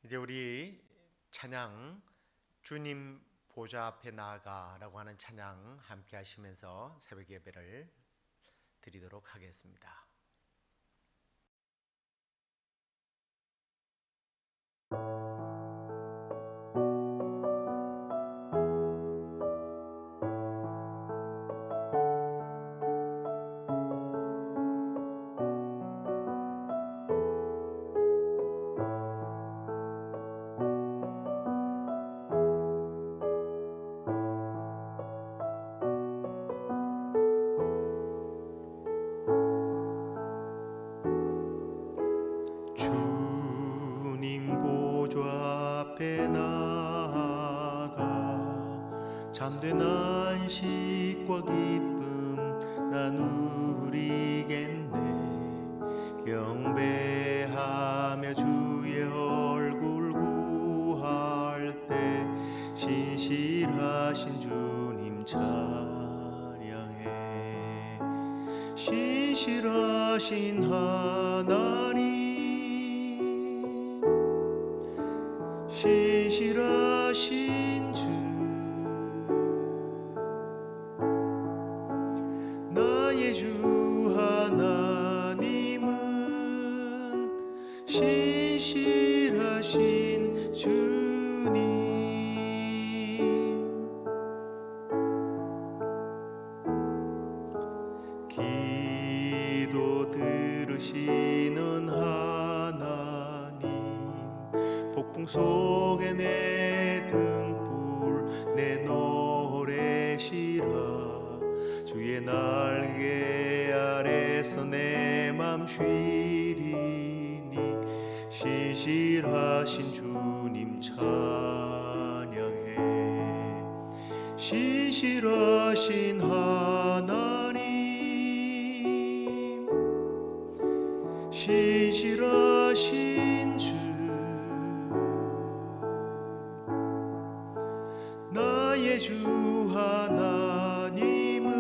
이제 우리 찬양 주님 보좌 앞에 나아가라고 하는 찬양 함께 하시면서 새벽 예배를 드리도록 하겠습니다. 주님 보좌 앞에 나아가 잠든 안식과 기쁨 나누리겠네. 경배하며 주의 얼굴 구할 때 신실하신 주님 찬양해. 신실하신 하나님, 신실하신 주, 나의 주 하나님은 신실하신 주님. 기도 들으시는 하나님, 폭풍 속에 내 등불 내 노래시라. 주의 날개 아래서 내 맘 쉬리니 신실하신 주님 찬양해. 신실하신 하나님, 신실하신 주, 나의 주 하나님은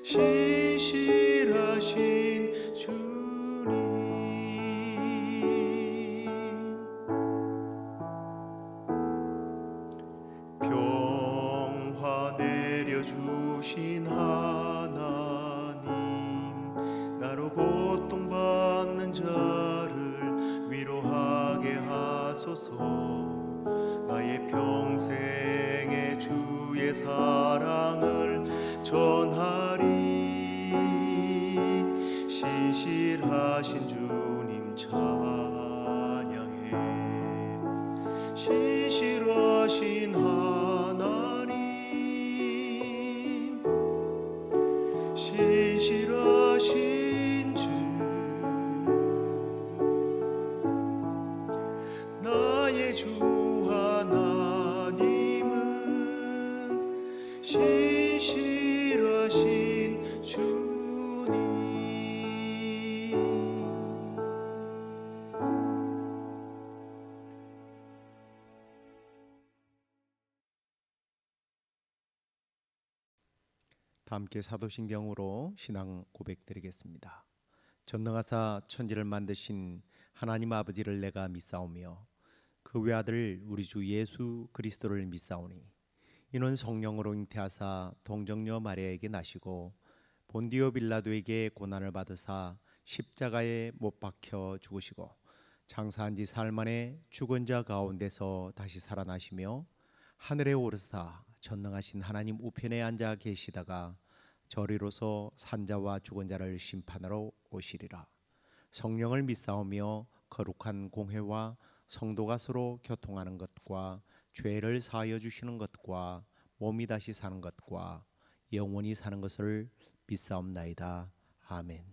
신실하신 주님. 평화 내려주신 하나님, 나로 고통받는 자를 위로하게 하소서. 나의 평생의 주의 사랑을 전하리. 신실하신 주님 찬양해. 신실하신 하나님, 신실하신 주, 나의 주 하나님은 신실하신 주님. 다 함께 사도신경으로 신앙 고백드리겠습니다. 전능하사 천지를 만드신 하나님 아버지를 내가 믿사오며 그 외아들 우리 주 예수 그리스도를 믿사오니 이는 성령으로 잉태하사 동정녀 마리아에게 나시고 본디오 빌라도에게 고난을 받으사 십자가에 못 박혀 죽으시고 장사한 지 사흘 만에 죽은 자 가운데서 다시 살아나시며 하늘에 오르사 전능하신 하나님 우편에 앉아 계시다가 저리로서 산자와 죽은 자를 심판하러 오시리라. 성령을 믿사오며 거룩한 공회와 성도가 서로 교통하는 것과 죄를 사하여 주시는 것과 몸이 다시 사는 것과 영원히 사는 것을 믿사옵나이다. 아멘.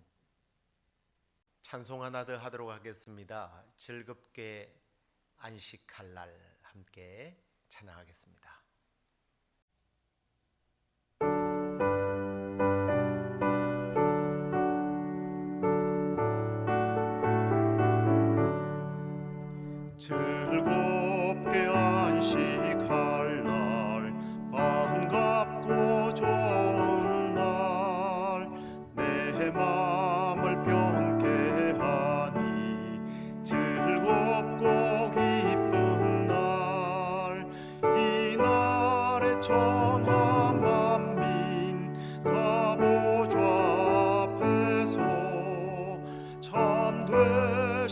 찬송 하나 더 하도록 하겠습니다. 즐겁게 안식할 날 함께 찬양하겠습니다. 즐겁게 안식할 날, 반갑고 좋은 날, 내 맘을 평케 하니 즐겁고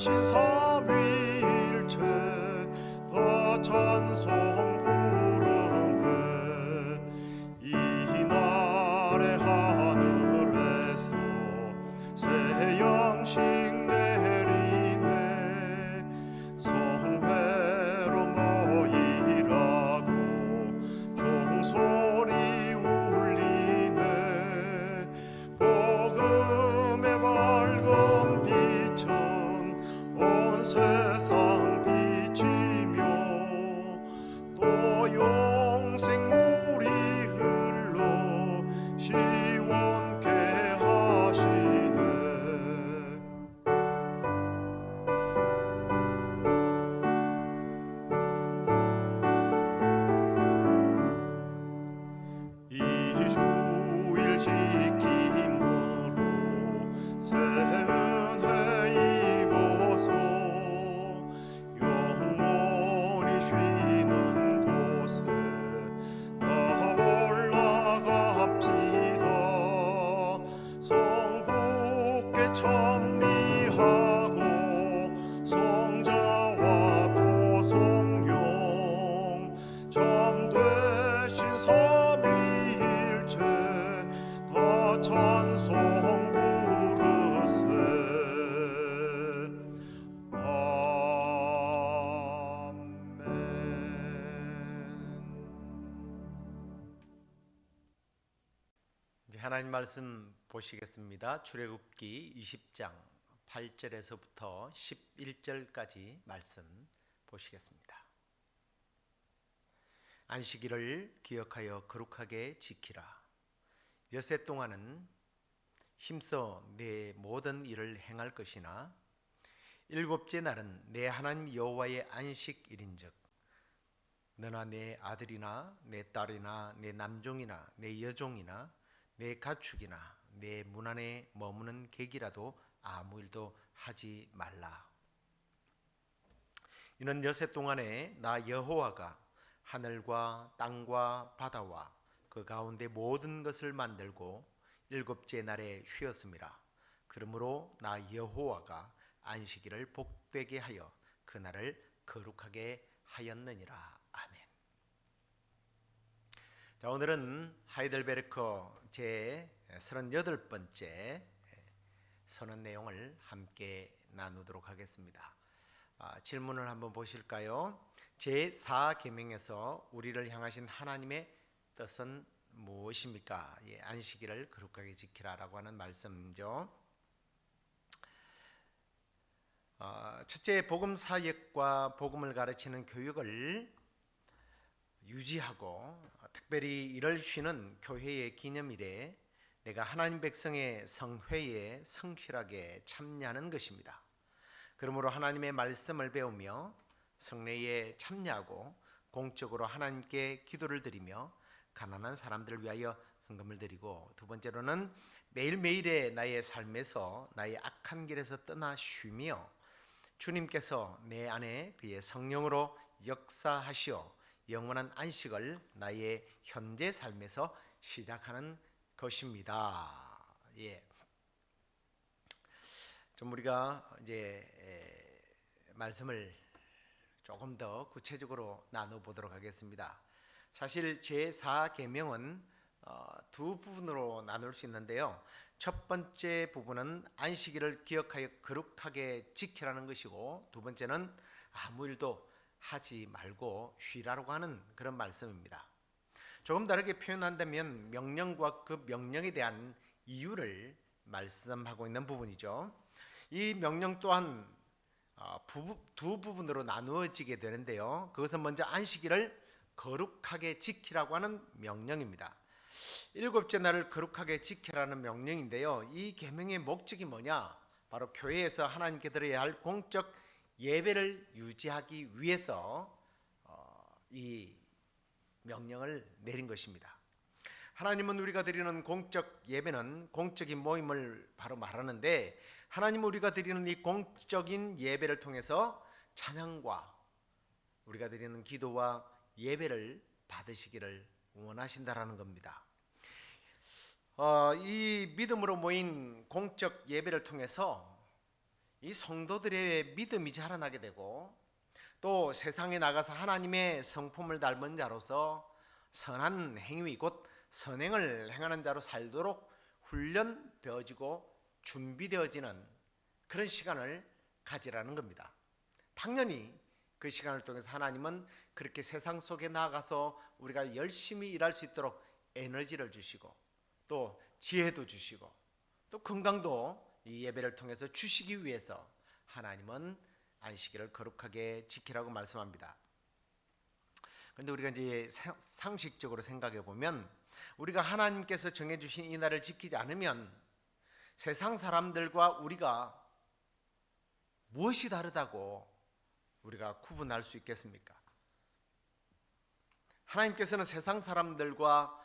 대신 삼위일체 더 찬송 부르네. 이날의 하늘에서 새 양식 내리네. 성회로 모이라고 종소리 울리네. 복음의 밝은 빛은 온 세상 비치며 또 영생물이 흘러 시원케 하시네. 이 주일 지킴으로 새 은혜 입어서 영원히 쉬는 곳에 다 올라갑시다. 성부께 찬미하고 성자와 또 성령 참되신 삼위일체 다 찬송 부르세. 아멘. 이제 하나님 말씀 보시겠습니다. 출애굽기 20장 8절에서부터 11절까지 말씀 보시겠습니다. 안식일을 기억하여 거룩하게 지키라. 여세 동안은 힘써 내 모든 일을 행할 것이나 일곱째 날은 내 하나님 여호와의 안식일인즉 너나 내 아들이나 내 딸이나 내 남종이나 내 여종이나 내 가축이나 내 문 안에 머무는 객이라도 아무 일도 하지 말라. 이는 여세 동안에 나 여호와가 하늘과 땅과 바다와 그 가운데 모든 것을 만들고 일곱째 날에 쉬었음이라. 그러므로 나 여호와가 안식일을 복되게 하여 그 날을 거룩하게 하였느니라. 아멘. 자, 오늘은 하이델베르크 제 38번째 선언 내용을 함께 나누도록 하겠습니다. 질문을 한번 보실까요? 제4계명에서 우리를 향하신 하나님의 뜻은 무엇입니까? 안식일을 거룩하게 지키라라고 하는 말씀이죠. 첫째, 복음 사역과 복음을 가르치는 교육을 유지하고 특별히 이를 쉬는 교회의 기념일에 내가 하나님 백성의 성회에 성실하게 참여하는 것입니다. 그러므로 하나님의 말씀을 배우며 성례에 참여하고 공적으로 하나님께 기도를 드리며 가난한 사람들을 위하여 헌금을 드리고, 두 번째로는 매일매일의 나의 삶에서 나의 악한 길에서 떠나 쉬며 주님께서 내 안에 그의 성령으로 역사하시어 영원한 안식을 나의 현재 삶에서 시작하는 것입니다. 좀 우리가 이제 말씀을 조금 더 구체적으로 나눠 보도록 하겠습니다. 사실 제4계명은 두 부분으로 나눌 수 있는데요. 첫 번째 부분은 안식일을 기억하여 거룩하게 지키라는 것이고, 두 번째는 아무 일도 하지 말고 쉬라고 하는 그런 말씀입니다. 조금 다르게 표현한다면 명령과 그 명령에 대한 이유를 말씀하고 있는 부분이죠. 이 명령 또한 두 부분으로 나누어지게 되는데요. 그것은 먼저 안식일을 거룩하게 지키라고 하는 명령입니다. 일곱째 날을 거룩하게 지키라는 명령인데요. 이 계명의 목적이 뭐냐? 바로 교회에서 하나님께 드려야 할 공적 예배를 유지하기 위해서 이 명령을 내린 것입니다. 하나님은 우리가 드리는 공적 예배는 공적인 모임을 바로 말하는데, 하나님은 우리가 드리는 이 공적인 예배를 통해서 찬양과 우리가 드리는 기도와 예배를 받으시기를 원하신다라는 겁니다. 이 믿음으로 모인 공적 예배를 통해서 이 성도들의 믿음이 자라나게 되고 또 세상에 나가서 하나님의 성품을 닮은 자로서 선한 행위 곧 선행을 행하는 자로 살도록 훈련되어지고 준비되어지는 그런 시간을 가지라는 겁니다. 당연히 그 시간을 통해서 하나님은 그렇게 세상 속에 나가서 우리가 열심히 일할 수 있도록 에너지를 주시고 또 지혜도 주시고 또 건강도 이 예배를 통해서 주시기 위해서 하나님은 안식일을 거룩하게 지키라고 말씀합니다. 그런데 우리가 이제 상식적으로 생각해 보면 우리가 하나님께서 정해주신 이 날을 지키지 않으면 세상 사람들과 우리가 무엇이 다르다고 우리가 구분할 수 있겠습니까? 하나님께서는 세상 사람들과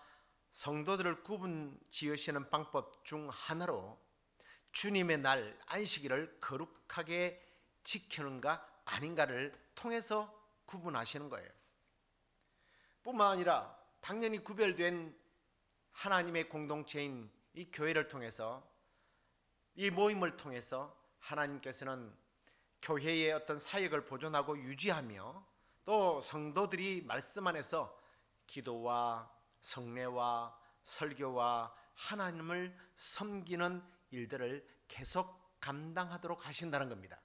성도들을 구분 지으시는 방법 중 하나로 주님의 날 안식일을 거룩하게 지키는가 아닌가를 통해서 구분하시는 거예요. 뿐만 아니라 당연히 구별된 하나님의 공동체인 이 교회를 통해서 이 모임을 통해서 하나님께서는 교회의 어떤 사역을 보존하고 유지하며 또 성도들이 말씀 안에서 기도와 성례와 설교와 하나님을 섬기는 일들을 계속 감당하도록 하신다는 겁니다.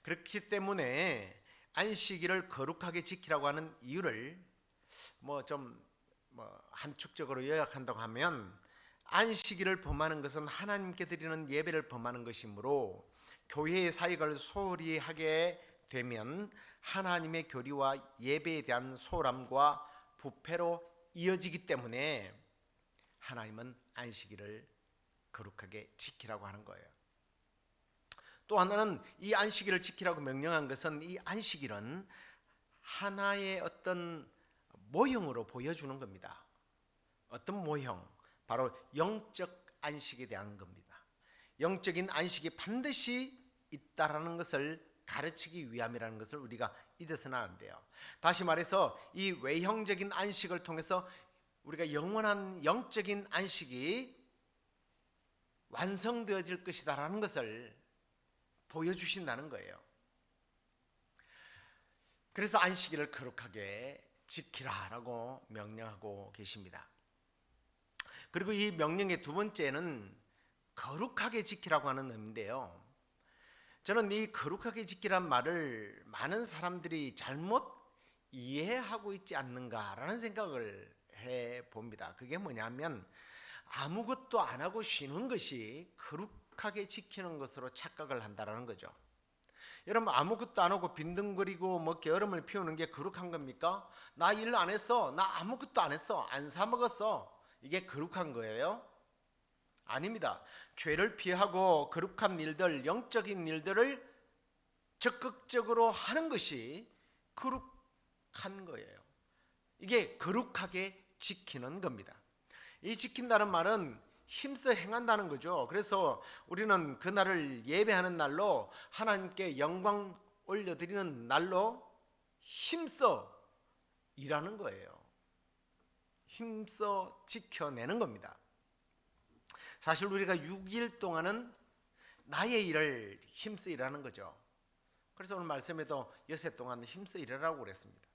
그렇기 때문에 안식일을 거룩하게 지키라고 하는 이유를 함축적으로 요약한다고 하면 안식일을 범하는 것은 하나님께 드리는 예배를 범하는 것이므로 교회의 사역을 소홀히 하게 되면 하나님의 교리와 예배에 대한 소홀함과 부패로 이어지기 때문에 하나님은 안식일을 거룩하게 지키라고 하는 거예요. 또 하나는 이 안식일을 지키라고 명령한 것은 이 안식일은 하나의 어떤 모형으로 보여주는 겁니다. 어떤 모형? 바로 영적 안식에 대한 겁니다. 영적인 안식이 반드시 있다라는 것을 가르치기 위함이라는 것을 우리가 잊어서는 안 돼요. 다시 말해서 이 외형적인 안식을 통해서 우리가 영원한 영적인 안식이 완성되어질 것이다라는 것을 보여주신다는 거예요. 그래서 안식일을 거룩하게 지키라라고 명령하고 계십니다. 그리고 이 명령의 두 번째는 거룩하게 지키라고 하는 의미인데요. 저는 이 거룩하게 지키란 말을 많은 사람들이 잘못 이해하고 있지 않는가라는 생각을 해봅니다. 그게 뭐냐면 아무것도 안 하고 쉬는 것이 거룩하게 지키는 것으로 착각을 한다는 거죠. 여러분, 아무것도 안 하고 빈둥거리고 게으름을 피우는 게 거룩한 겁니까? 나 일 안 했어, 나 아무것도 안 했어, 안 사 먹었어, 이게 거룩한 거예요? 아닙니다. 죄를 피하고 거룩한 일들, 영적인 일들을 적극적으로 하는 것이 거룩한 거예요. 이게 거룩하게 지키는 겁니다. 이 지킨다는 말은 힘써 행한다는 거죠. 그래서 우리는 그날을 예배하는 날로 하나님께 영광 올려드리는 날로 힘써 일하는 거예요. 힘써 지켜내는 겁니다. 사실 우리가 6일 동안은 나의 일을 힘써 일하는 거죠. 그래서 오늘 말씀에도 여세 동안 힘써 일하라고 그랬습니다.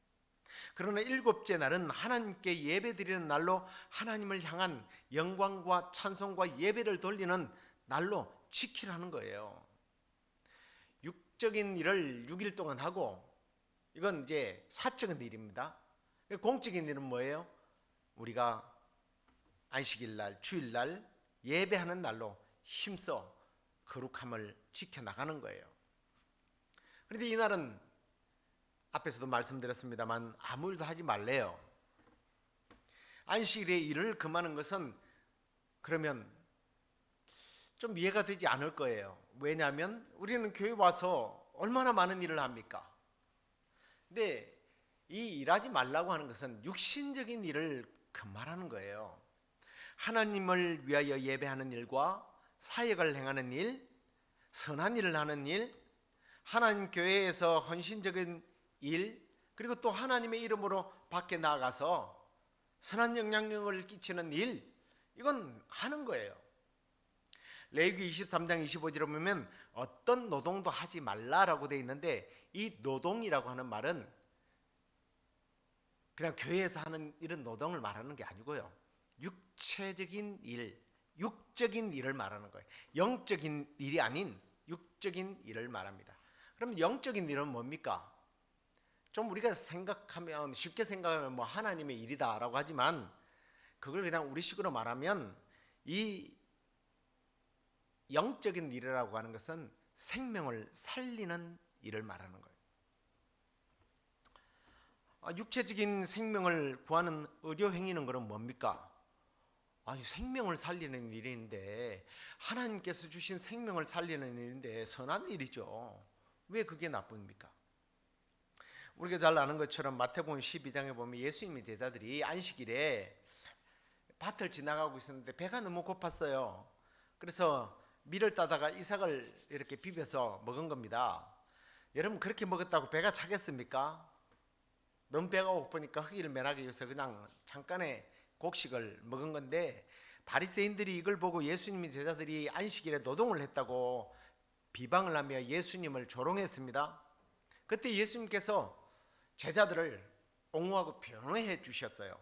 그러나 7째 날은 하나님께 예배드리는 날로 하나님을 향한 영광과 찬송과 예배를 돌리는 날로 지키라는 거예요. 육적인 일을 6일 동안 하고 이건 이제 사적인 일입니다. 공적인 일은 뭐예요? 우리가 안식일 날, 주일 날 예배하는 날로 힘써 거룩함을 지켜나가는 거예요. 그런데 이 날은 앞에서도 말씀드렸습니다만 아무 일도 하지 말래요. 안식일에 일을 금하는 것은 그러면 좀 이해가 되지 않을 거예요. 왜냐하면 우리는 교회 와서 얼마나 많은 일을 합니까? 근데 이 일하지 말라고 하는 것은 육신적인 일을 금하라는 거예요. 하나님을 위하여 예배하는 일과 사역을 행하는 일, 선한 일을 하는 일, 하나님 교회에서 헌신적인 일, 그리고 또 하나님의 이름으로 밖에 나가서 선한 영향력을 끼치는 일, 이건 하는 거예요. 레위기 23장 25절에 보면 어떤 노동도 하지 말라라고 되어 있는데, 이 노동이라고 하는 말은 그냥 교회에서 하는 이런 노동을 말하는 게 아니고요, 육체적인 일, 육적인 일을 말하는 거예요. 영적인 일이 아닌 육적인 일을 말합니다. 그럼 영적인 일은 뭡니까? 좀 우리가 생각하면, 쉽게 생각하면 뭐 하나님의 일이다라고 하지만, 그걸 그냥 우리식으로 말하면 이 영적인 일이라고 하는 것은 생명을 살리는 일을 말하는 거예요. 육체적인 생명을 구하는 의료 행위는 그럼 뭡니까? 생명을 살리는 일인데, 하나님께서 주신 생명을 살리는 일인데 선한 일이죠. 왜 그게 나쁩니까? 우리가 잘 아는 것처럼 마태복음 12장에 보면 예수님의 제자들이 안식일에 밭을 지나가고 있었는데 배가 너무 고팠어요. 그래서 밀을 따다가 이삭을 이렇게 비벼서 먹은 겁니다. 여러분, 그렇게 먹었다고 배가 차겠습니까? 너무 배가 고프니까 허기를 면하기 위해서 그냥 잠깐의 곡식을 먹은 건데, 바리새인들이 이걸 보고 예수님의 제자들이 안식일에 노동을 했다고 비방을 하며 예수님을 조롱했습니다. 그때 예수님께서 제자들을 옹호하고 변호해 주셨어요.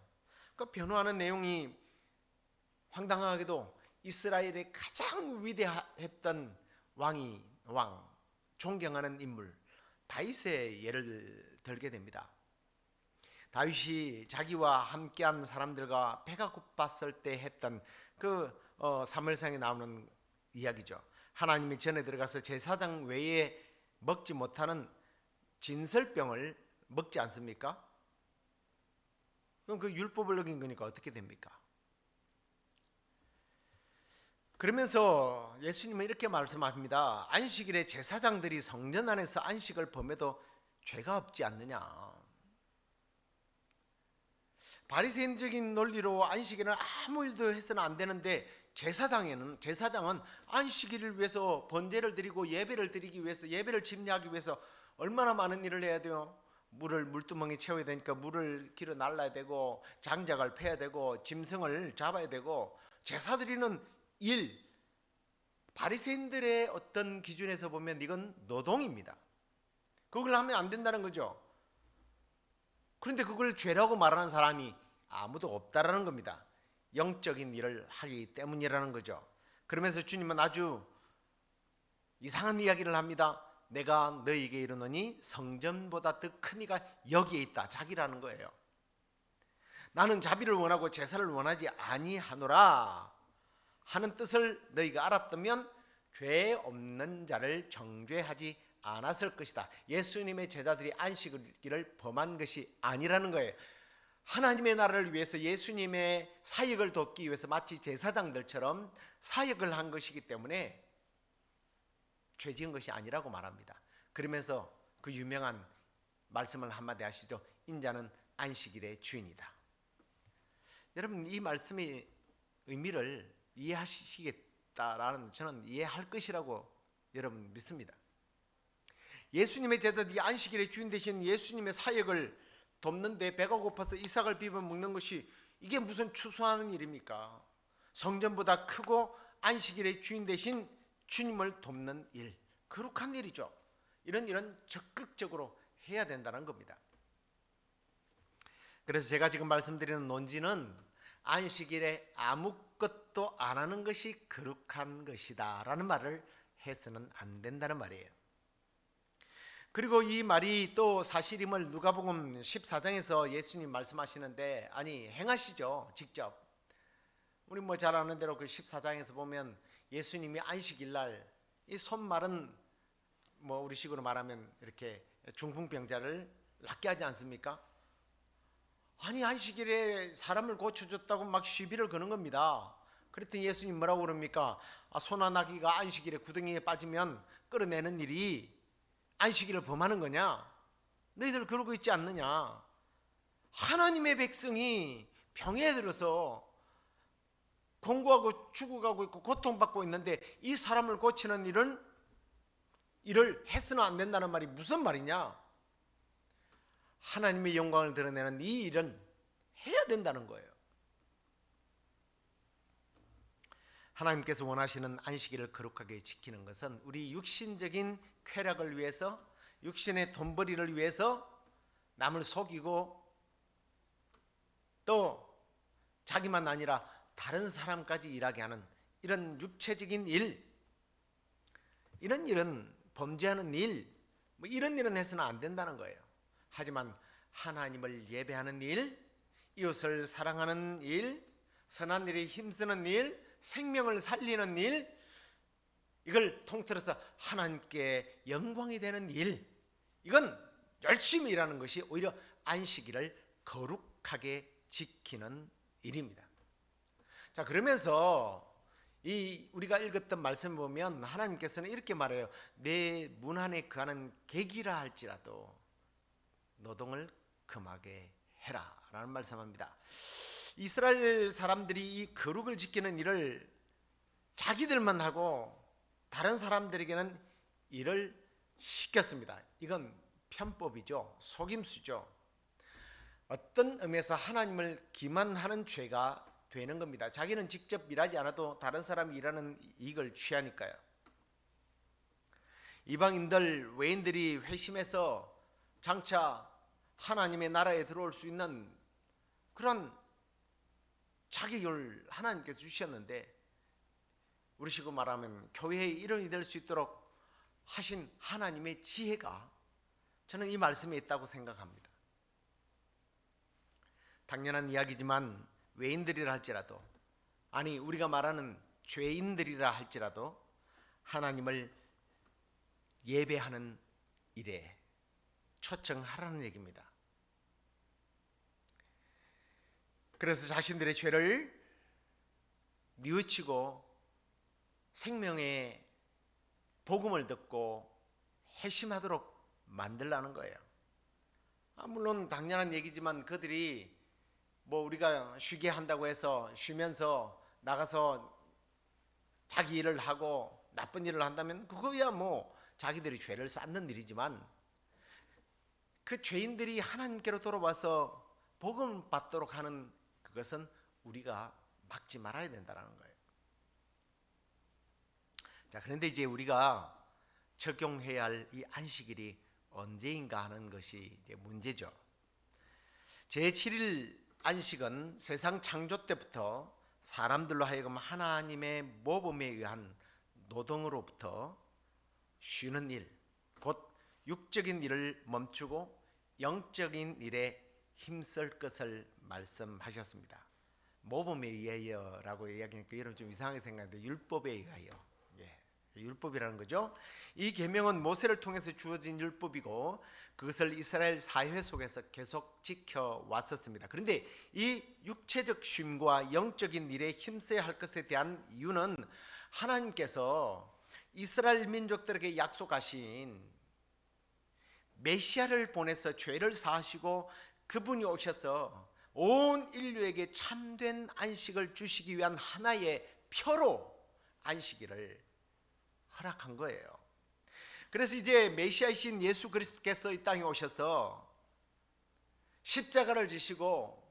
그 변호하는 내용이 황당하게도 이스라엘의 가장 위대했던 왕, 존경하는 인물 다윗의 예를 들게 됩니다. 다윗이 자기와 함께한 사람들과 배가 고팠을 때 했던 그 사무엘상에 나오는 이야기죠. 하나님이 전에 들어가서 제사장 외에 먹지 못하는 진설병을 먹지 않습니까? 그럼 그 율법을 어긴 거니까 어떻게 됩니까? 그러면서 예수님은 이렇게 말씀합니다. 안식일에 제사장들이 성전 안에서 안식을 범해도 죄가 없지 않느냐. 바리새인적인 논리로 안식일은 아무 일도 해서는 안 되는데, 제사장은 안식일을 위해서 번제를 드리고 예배를 드리기 위해서, 예배를 집례하기 위해서 얼마나 많은 일을 해야 돼요. 물두멍이 채워야 되니까 물을 길어 날라야 되고, 장작을 패야 되고, 짐승을 잡아야 되고, 제사 드리는 일, 바리새인들의 어떤 기준에서 보면 이건 노동입니다. 그걸 하면 안 된다는 거죠. 그런데 그걸 죄라고 말하는 사람이 아무도 없다라는 겁니다. 영적인 일을 하기 때문이라는 거죠. 그러면서 주님은 아주 이상한 이야기를 합니다. 내가 너희에게 이르노니 성전보다 더 큰 이가 여기에 있다. 자기라는 거예요. 나는 자비를 원하고 제사를 원하지 아니하노라 하는 뜻을 너희가 알았다면 죄 없는 자를 정죄하지 않았을 것이다. 예수님의 제자들이 안식일을 범한 것이 아니라는 거예요. 하나님의 나라를 위해서 예수님의 사역을 돕기 위해서 마치 제사장들처럼 사역을 한 것이기 때문에 죄 지은 것이 아니라고 말합니다. 그러면서 그 유명한 말씀을 한마디 하시죠. 인자는 안식일의 주인이다. 여러분, 이 말씀의 의미를 이해하시겠다라는, 저는 이해할 것이라고 여러분 믿습니다. 예수님의 제자들이 안식일의 주인 되신 예수님의 사역을 돕는데 배가 고파서 이삭을 비벼 먹는 것이, 이게 무슨 추수하는 일입니까? 성전보다 크고 안식일의 주인 되신 주님을 돕는 일, 거룩한 일이죠. 이런 일은 적극적으로 해야 된다는 겁니다. 그래서 제가 지금 말씀드리는 논지는 안식일에 아무것도 안 하는 것이 거룩한 것이다 라는 말을 해서는 안 된다는 말이에요. 그리고 이 말이 또 사실임을 누가복음 14장에서 예수님 말씀하시는데, 아니 행하시죠. 직접. 우리 잘 아는 대로 그 14장에서 보면 예수님이 안식일날 이 손마른, 우리식으로 말하면 이렇게 중풍병자를 낫게 하지 않습니까? 아니 안식일에 사람을 고쳐줬다고 막 시비를 거는 겁니다. 그랬더니 예수님 뭐라고 그럽니까? 소나 나귀가 안식일에 구덩이에 빠지면 끌어내는 일이 안식일을 범하는 거냐? 너희들 그러고 있지 않느냐? 하나님의 백성이 병에 들어서 공고하고 죽어가고 있고 고통받고 있는데, 이 사람을 고치는 일을 해서는 안 된다는 말이 무슨 말이냐? 하나님의 영광을 드러내는 이 일은 해야 된다는 거예요. 하나님께서 원하시는 안식일을 거룩하게 지키는 것은 우리 육신적인 쾌락을 위해서, 육신의 돈벌이를 위해서 남을 속이고 또 자기만 아니라 다른 사람까지 일하게 하는 이런 육체적인 일, 이런 일은 범죄하는 일, 뭐 이런 일은 해서는 안 된다는 거예요. 하지만 하나님을 예배하는 일, 이웃을 사랑하는 일, 선한 일에 힘쓰는 일, 생명을 살리는 일, 이걸 통틀어서 하나님께 영광이 되는 일, 이건 열심히 일하는 것이 오히려 안식일을 거룩하게 지키는 일입니다. 자, 그러면서 이 우리가 읽었던 말씀 보면 하나님께서는 이렇게 말해요. 내 문 안에 거하는 객이라 할지라도 노동을 금하게 해라 라는 말씀합니다. 이스라엘 사람들이 이 거룩을 지키는 일을 자기들만 하고 다른 사람들에게는 일을 시켰습니다. 이건 편법이죠. 속임수죠. 어떤 의미에서 하나님을 기만하는 죄가 되는 겁니다. 자기는 직접 일하지 않아도 다른 사람이 일하는 이익을 취하니까요. 이방인들, 외인들이 회심해서 장차 하나님의 나라에 들어올 수 있는 그런 자격을 하나님께서 주셨는데, 우리식으로 말하면 교회의 일원이 될 수 있도록 하신 하나님의 지혜가 저는 이 말씀에 있다고 생각합니다. 당연한 이야기지만 외인들이라 할지라도, 아니 우리가 말하는 죄인들이라 할지라도 하나님을 예배하는 일에 초청하라는 얘기입니다. 그래서 자신들의 죄를 뉘우치고 생명의 복음을 듣고 회심하도록 만들라는 거예요. 물론 당연한 얘기지만 그들이 뭐 우리가 쉬게 한다고 해서 쉬면서 나가서 자기 일을 하고 나쁜 일을 한다면 그거야 뭐 자기들이 죄를 쌓는 일이지만, 그 죄인들이 하나님께로 돌아와서 복음 받도록 하는 그것은 우리가 막지 말아야 된다는 거예요. 자, 그런데 이제 우리가 적용해야 할 이 안식일이 언제인가 하는 것이 이제 문제죠. 제7일 안식은 세상 창조 때부터 사람들로 하여금 하나님의 모범에 의한 노동으로부터 쉬는 일, 곧 육적인 일을 멈추고 영적인 일에 힘쓸 것을 말씀하셨습니다. 모범에 의하여라고 이야기하니까 여러분 좀 이상하게 생각하는데 율법에 의하여, 율법이라는 거죠. 이 계명은 모세를 통해서 주어진 율법이고 그것을 이스라엘 사회 속에서 계속 지켜왔었습니다. 그런데 이 육체적 쉼과 영적인 일에 힘써야 할 것에 대한 이유는 하나님께서 이스라엘 민족들에게 약속하신 메시아를 보내서 죄를 사하시고 그분이 오셔서 온 인류에게 참된 안식을 주시기 위한 하나의 표로 안식일을 허락한 거예요. 그래서 이제 메시아이신 예수 그리스도께서 이 땅에 오셔서 십자가를 지시고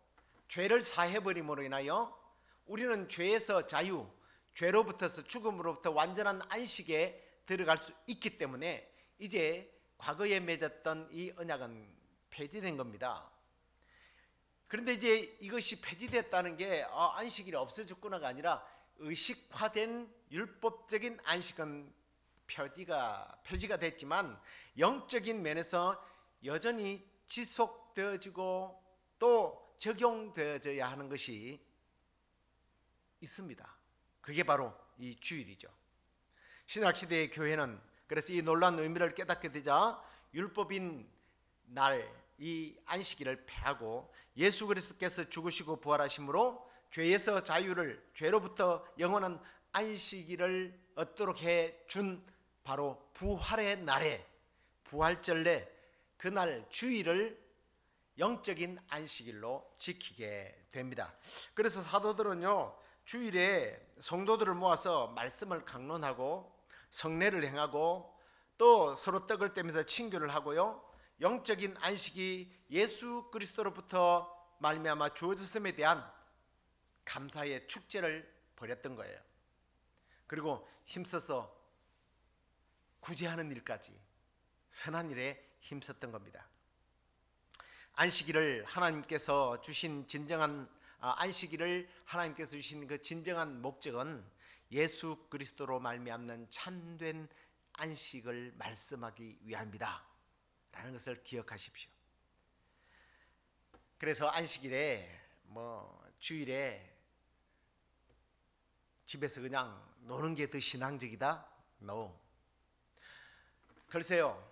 죄를 사해버림으로 인하여 우리는 죄에서 자유, 죄로부터서 죽음으로부터 완전한 안식에 들어갈 수 있기 때문에 이제 과거에 맺었던 이 언약은 폐지된 겁니다. 그런데 이제 이것이 폐지됐다는 게 안식일이 없어졌구나가 아니라 의식화된 율법적인 안식은 폐지가 됐지만 영적인 면에서 여전히 지속되어지고 또 적용되어져야 하는 것이 있습니다. 그게 바로 이 주일이죠. 신약시대의 교회는 그래서 이 놀라운 의미를 깨닫게 되자 율법인 날 이 안식일을 폐하고 예수 그리스도께서 죽으시고 부활하심으로 죄에서 자유를, 죄로부터 영원한 안식일을 얻도록 해준 바로 부활의 날에, 부활절에 그날 주일을 영적인 안식일로 지키게 됩니다. 그래서 사도들은요 주일에 성도들을 모아서 말씀을 강론하고 성례를 행하고 또 서로 떡을 떼면서 친교를 하고요, 영적인 안식이 예수 그리스도로부터 말미암아 주어졌음에 대한 감사의 축제를 벌였던 거예요. 그리고 힘써서 구제하는 일까지 선한 일에 힘썼던 겁니다. 안식일을 하나님께서 주신 안식일을 하나님께서 주신 그 진정한 목적은 예수 그리스도로 말미암는 참된 안식을 말씀하기 위함이다 라는 것을 기억하십시오. 그래서 안식일에 주일에 집에서 그냥 노는 게 더 신앙적이다? No. 글쎄요,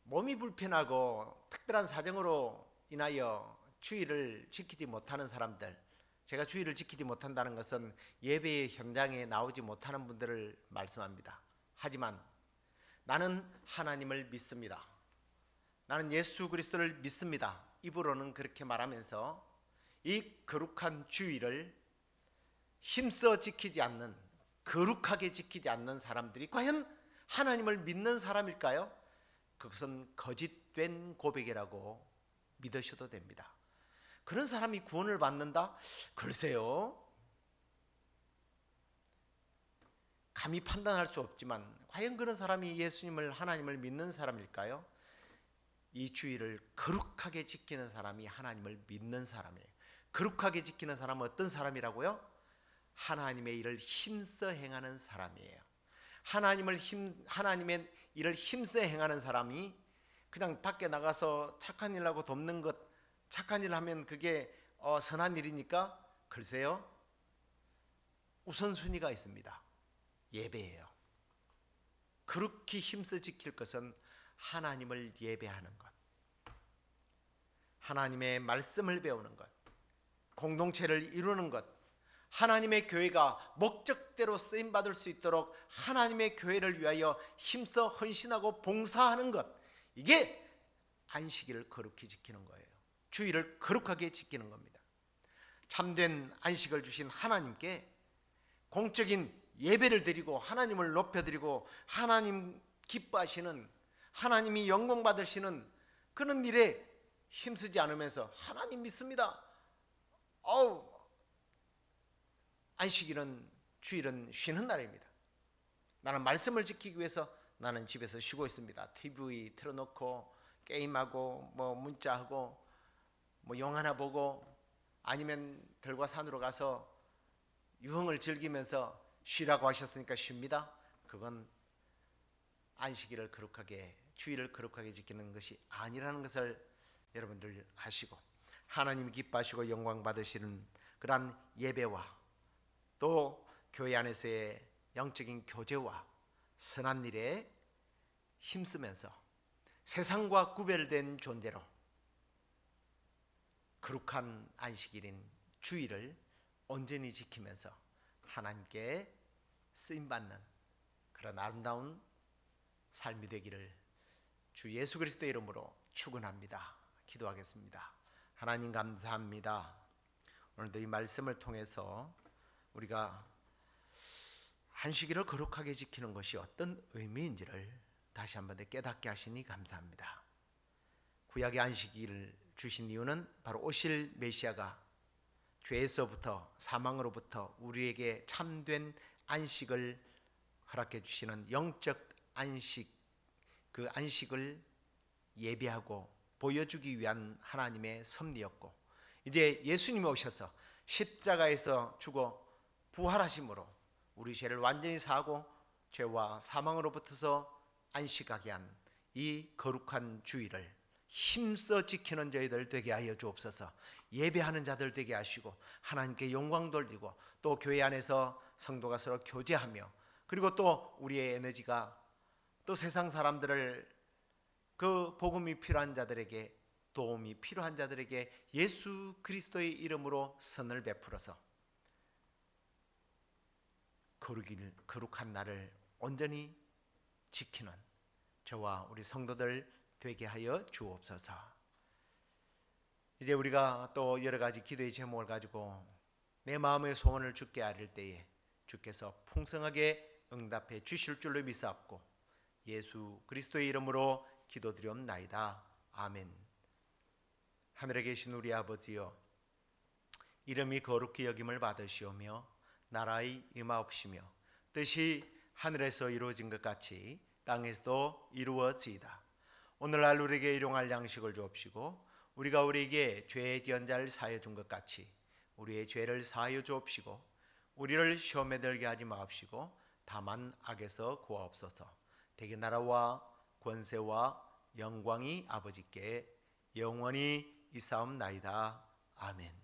몸이 불편하고 특별한 사정으로 인하여 주일을 지키지 못하는 사람들, 제가 주일을 지키지 못한다는 것은 예배의 현장에 나오지 못하는 분들을 말씀합니다. 하지만 나는 하나님을 믿습니다. 나는 예수 그리스도를 믿습니다. 입으로는 그렇게 말하면서 이 거룩한 주일을 힘써 지키지 않는, 거룩하게 지키지 않는 사람들이 과연 하나님을 믿는 사람일까요? 그것은 거짓된 고백이라고 믿으셔도 됩니다. 그런 사람이 구원을 받는다? 글쎄요, 감히 판단할 수 없지만 과연 그런 사람이 예수님을, 하나님을 믿는 사람일까요? 이 주일을 거룩하게 지키는 사람이 하나님을 믿는 사람이에요. 거룩하게 지키는 사람은 어떤 사람이라고요? 하나님의 일을 힘써 행하는 사람이에요. 하나님의 일을 힘써 행하는 사람이 그냥 밖에 나가서 착한 일 하고 돕는 것, 착한 일 하면 그게 선한 일이니까? 글쎄요, 우선순위가 있습니다. 예배예요. 그렇게 힘써 지킬 것은 하나님을 예배하는 것, 하나님의 말씀을 배우는 것, 공동체를 이루는 것, 하나님의 교회가 목적대로 쓰임받을 수 있도록 하나님의 교회를 위하여 힘써 헌신하고 봉사하는 것, 이게 안식일을 거룩히 지키는 거예요. 주일을 거룩하게 지키는 겁니다. 참된 안식을 주신 하나님께 공적인 예배를 드리고 하나님을 높여드리고 하나님 기뻐하시는, 하나님이 영광 받으시는 그런 일에 힘쓰지 않으면서 하나님 믿습니다, 안식일은, 주일은 쉬는 날입니다, 나는 말씀을 지키기 위해서 나는 집에서 쉬고 있습니다, TV 틀어놓고 게임하고 문자하고 영화나 보고 아니면 들과 산으로 가서 유흥을 즐기면서 쉬라고 하셨으니까 쉽니다. 그건 안식일을 거룩하게, 주일을 거룩하게 지키는 것이 아니라는 것을 여러분들 아시고, 하나님이 기뻐하시고 영광 받으시는 그러한 예배와 또 교회 안에서의 영적인 교제와 선한 일에 힘쓰면서 세상과 구별된 존재로 거룩한 안식일인 주일을 온전히 지키면서 하나님께 쓰임받는 그런 아름다운 삶이 되기를 주 예수 그리스도의 이름으로 축원합니다. 기도하겠습니다. 하나님 감사합니다. 오늘도 이 말씀을 통해서 우리가 안식일을 거룩하게 지키는 것이 어떤 의미인지를 다시 한번 깨닫게 하시니 감사합니다. 구약의 안식일을 주신 이유는 바로 오실 메시아가 죄에서부터, 사망으로부터 우리에게 참된 안식을 허락해 주시는 영적 안식, 그 안식을 예배하고 보여주기 위한 하나님의 섭리였고, 이제 예수님이 오셔서 십자가에서 죽어 부활하심으로 우리 죄를 완전히 사하고 죄와 사망으로부터서 안식하게 한 이 거룩한 주일을 힘써 지키는 저희들 되게 하여 주옵소서. 예배하는 자들 되게 하시고 하나님께 영광 돌리고 또 교회 안에서 성도가 서로 교제하며, 그리고 또 우리의 에너지가 또 세상 사람들을, 그 복음이 필요한 자들에게, 도움이 필요한 자들에게 예수 그리스도의 이름으로 선을 베풀어서 거룩한 날을 온전히 지키는 저와 우리 성도들 되게 하여 주옵소서. 이제 우리가 또 여러 가지 기도의 제목을 가지고 내 마음의 소원을 주께 아릴 때에 주께서 풍성하게 응답해 주실 줄로 믿사옵고 예수 그리스도의 이름으로 기도드리옵나이다. 아멘. 하늘에 계신 우리 아버지여, 이름이 거룩히 여김을 받으시오며 나라의 임하옵시며 뜻이 하늘에서 이루어진 것 같이 땅에서도 이루어지이다. 오늘날 우리에게 일용할 양식을 주옵시고 우리가 우리에게 죄의 기한자를 사하여 준 것 같이 우리의 죄를 사하여 주옵시고 우리를 시험에 들게 하지 마옵시고 다만 악에서 구하옵소서. 대개 나라와 권세와 영광이 아버지께 영원히 있사옵나이다. 아멘.